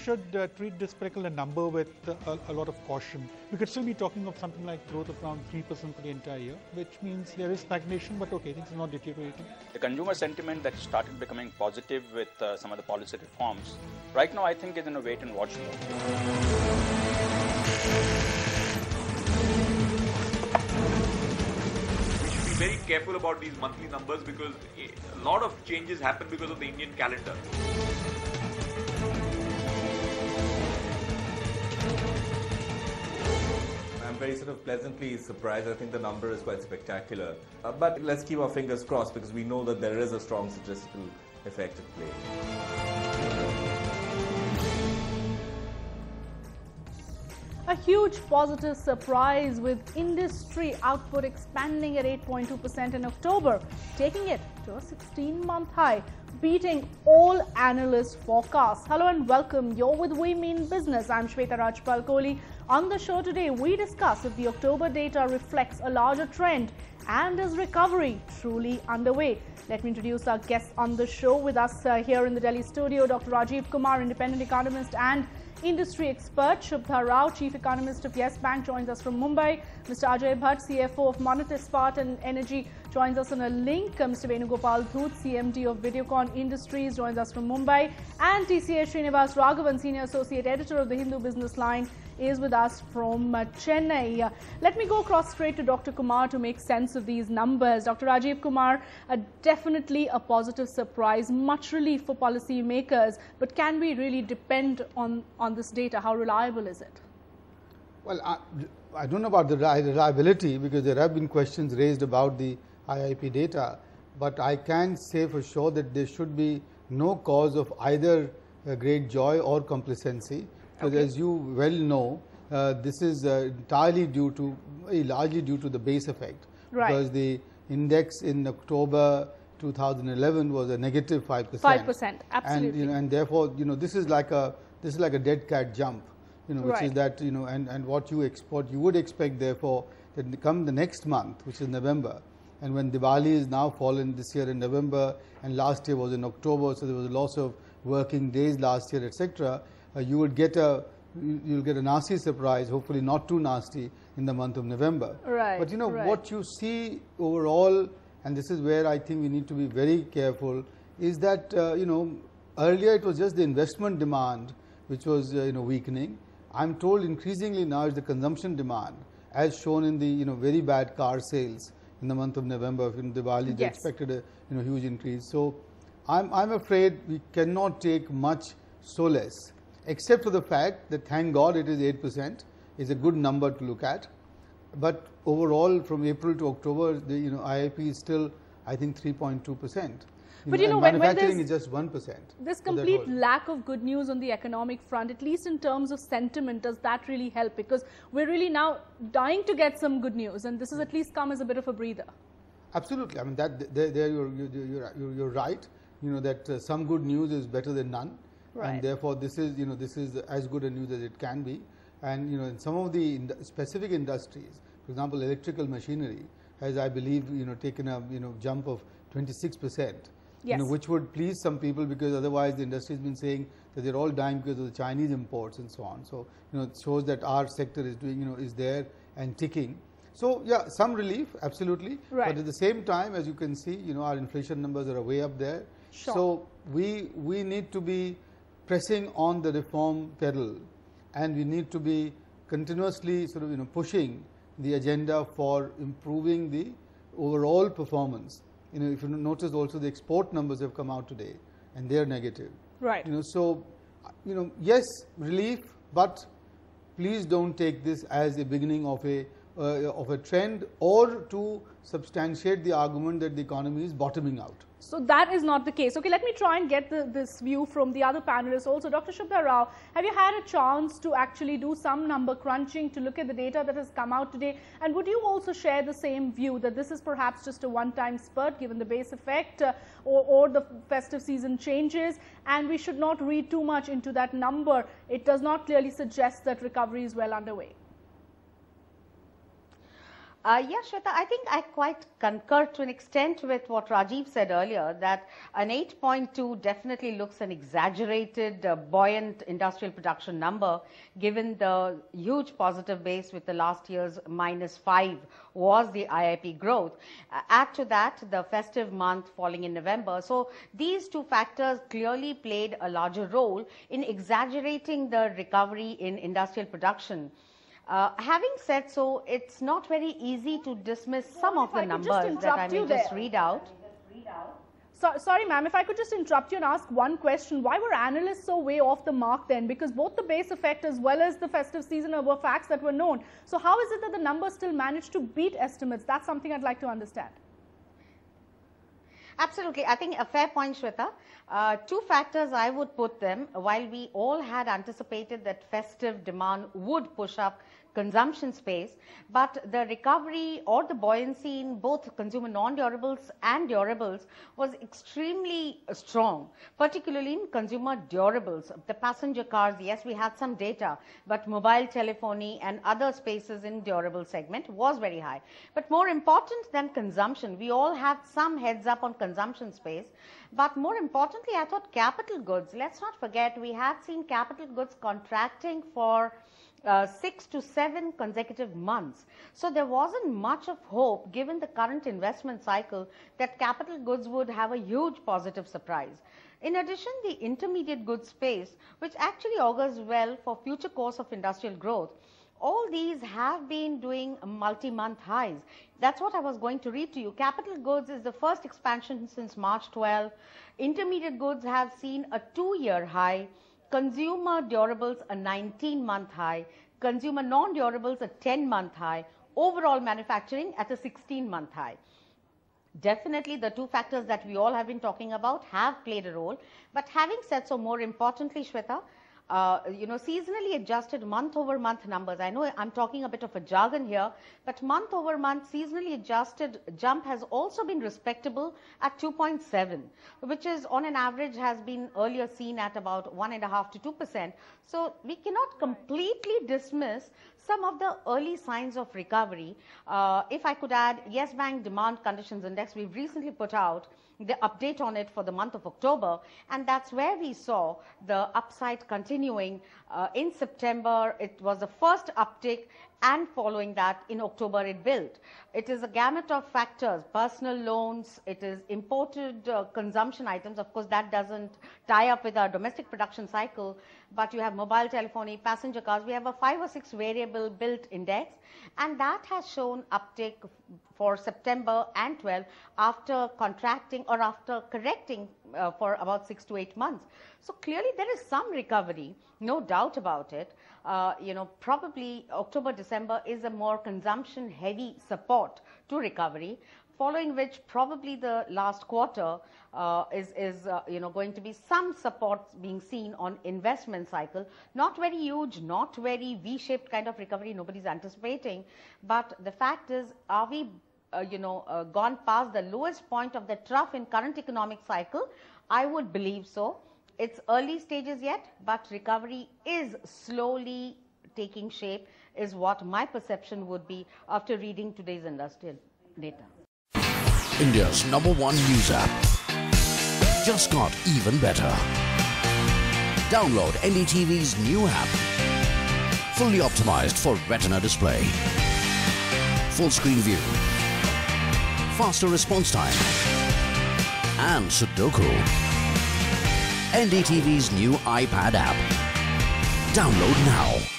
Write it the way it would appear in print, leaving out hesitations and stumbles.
should treat this particular number with a lot of caution. We could still be talking of something like growth of around 3% for the entire year, which means there is stagnation, but okay, things are not deteriorating. The consumer sentiment that started becoming positive with some of the policy reforms, right now I think is in a wait and watch mode. Very careful about these monthly numbers because a lot of changes happen because of the Indian calendar. I'm very sort of pleasantly surprised. I think the number is quite spectacular. But let's keep our fingers crossed because we know that there is a strong statistical effect at play. A huge positive surprise with industry output expanding at 8.2% in October, taking it to a 16-month high, beating all analyst forecasts. Hello and welcome. You're with We Mean Business. I'm Shweta Rajpal-Kohli. On the show today, we discuss if the October data reflects a larger trend and is recovery truly underway. Let me introduce our guests on the show. With us here in the Delhi studio, Dr. Rajiv Kumar, independent economist and industry expert. Shubhada Rao, chief economist of Yes Bank, joins us from Mumbai. Mr. Ajay Bhat, CFO of Monnet Ispat Energy, joins us on a link. Mr. Venugopal Dhoot, CMD of Videocon Industries, joins us from Mumbai. And T.C.A. Srinivasa Raghavan, senior associate editor of the Hindu Business Line, is with us from Chennai. Let me go across straight to Dr. Kumar to make sense of these numbers. Dr. Rajiv Kumar, definitely a positive surprise, much relief for policy makers, but can we really depend on this data? How reliable is it? Well, I don't know about the reliability because there have been questions raised about the IIP data, but I can say for sure that there should be no cause of either great joy or complacency. Because as you well know, this is entirely due to, largely due to the base effect. Right. Because the index in October 2011 was a negative 5%. 5%, absolutely. And therefore, this is like a dead cat jump. Which is that, and what you would expect, therefore, that come the next month, which is November, and when Diwali is now fallen this year in November, and last year was in October, so there was a loss of working days last year, etc. You'll get a nasty surprise, hopefully not too nasty, in the month of November. Right. But what you see overall, and this is where I think we need to be very careful, is that earlier it was just the investment demand which was weakening. I'm told increasingly now is the consumption demand, as shown in the very bad car sales in the month of November. In Diwali, they expected a huge increase. So I'm afraid we cannot take much solace, except for the fact that, thank God, it is 8%, is a good number to look at. But overall, from April to October, the IIP is still, I think, 3.2%. But when manufacturing is just 1%. This complete lack of good news on the economic front, at least in terms of sentiment, does that really help? Because we're really now dying to get some good news, and this has at least come as a bit of a breather. Absolutely. I mean, you're right. That some good news is better than none. Right. And therefore, this is as good a news as it can be. And in some of the specific industries, for example, electrical machinery has, I believe, taken a jump of 26%. Yes. Which would please some people, because otherwise the industry has been saying that they're all dying because of the Chinese imports and so on. So it shows that our sector is doing is there and ticking. So yeah, some relief, absolutely. Right. But at the same time, as you can see, our inflation numbers are way up there. Sure. So we need to be pressing on the reform pedal, and we need to be continuously sort of pushing the agenda for improving the overall performance. If you notice, also the export numbers have come out today, and they are negative. Right. So yes, relief, but please don't take this as a beginning of a trend or to substantiate the argument that the economy is bottoming out. So that is not the case. Okay, let me try and get this view from the other panelists also. Dr. Shubhada Rao, have you had a chance to actually do some number crunching to look at the data that has come out today? And would you also share the same view that this is perhaps just a one-time spurt given the base effect or the festive season changes, and we should not read too much into that number? It does not clearly suggest that recovery is well underway. Yeah, Shweta, I think I quite concur to an extent with what Rajiv said earlier, that an 8.2 definitely looks an exaggerated, buoyant industrial production number, given the huge positive base with the last year's -5 was the IIP growth. Add to that the festive month falling in November. So these two factors clearly played a larger role in exaggerating the recovery in industrial production. Having said so, it's not very easy to dismiss some of the numbers that I may just read out. Sorry, ma'am, if I could just interrupt you and ask one question. Why were analysts so way off the mark then? Because both the base effect as well as the festive season were facts that were known. So how is it that the numbers still managed to beat estimates? That's something I'd like to understand. Absolutely. I think a fair point, Shweta. Two factors I would put them. While we all had anticipated that festive demand would push up consumption space, but the recovery or the buoyancy in both consumer non-durables and durables was extremely strong, particularly in consumer durables. The passenger cars, yes, we had some data, but mobile telephony and other spaces in durable segment was very high. But more important than consumption, we all had some heads up on consumption space, but more importantly, I thought capital goods. Let's not forget, we had seen capital goods contracting for 6 to 7 consecutive months. So there wasn't much of hope, given the current investment cycle, that capital goods would have a huge positive surprise. In addition, the intermediate goods space, which actually augurs well for future course of industrial growth, all these have been doing multi-month highs. That's what I was going to read to you. Capital goods is the first expansion since March 12. Intermediate goods have seen a 2-year high. Consumer durables a 19-month high, consumer non-durables a 10-month high, overall manufacturing at a 16-month high. Definitely the two factors that we all have been talking about have played a role. But having said so, more importantly, Shweta, seasonally adjusted month-over-month numbers. I know I'm talking a bit of a jargon here, but month-over-month seasonally adjusted jump has also been respectable at 2.7, which is on an average has been earlier seen at about 1.5 to 2%. So we cannot completely dismiss some of the early signs of recovery. If I could add, Yes Bank Demand Conditions Index, we've recently put out the update on it for the month of October, and that's where we saw the upside continuing. In September, it was the first uptick, and following that in October it built. It is a gamut of factors, personal loans, it is imported consumption items. Of course, that doesn't tie up with our domestic production cycle, but you have mobile telephony, passenger cars. We have a 5 or 6 variable built index, and that has shown uptick for September and 12 after contracting or after correcting for about 6 to 8 months. So clearly there is some recovery, no doubt about it. Probably October, December is a more consumption heavy support to recovery, following which probably the last quarter is going to be some support being seen on investment cycle. Not very huge, not very V-shaped kind of recovery, nobody's anticipating. But the fact is, are we gone past the lowest point of the trough in current economic cycle? I would believe so. It's early stages yet, but recovery is slowly taking shape, is what my perception would be after reading today's industrial data. India's #1 news app just got even better. Download NDTV's new app, fully optimized for retina display, full screen view, faster response time, and Sudoku. NDTV's new iPad app. Download now.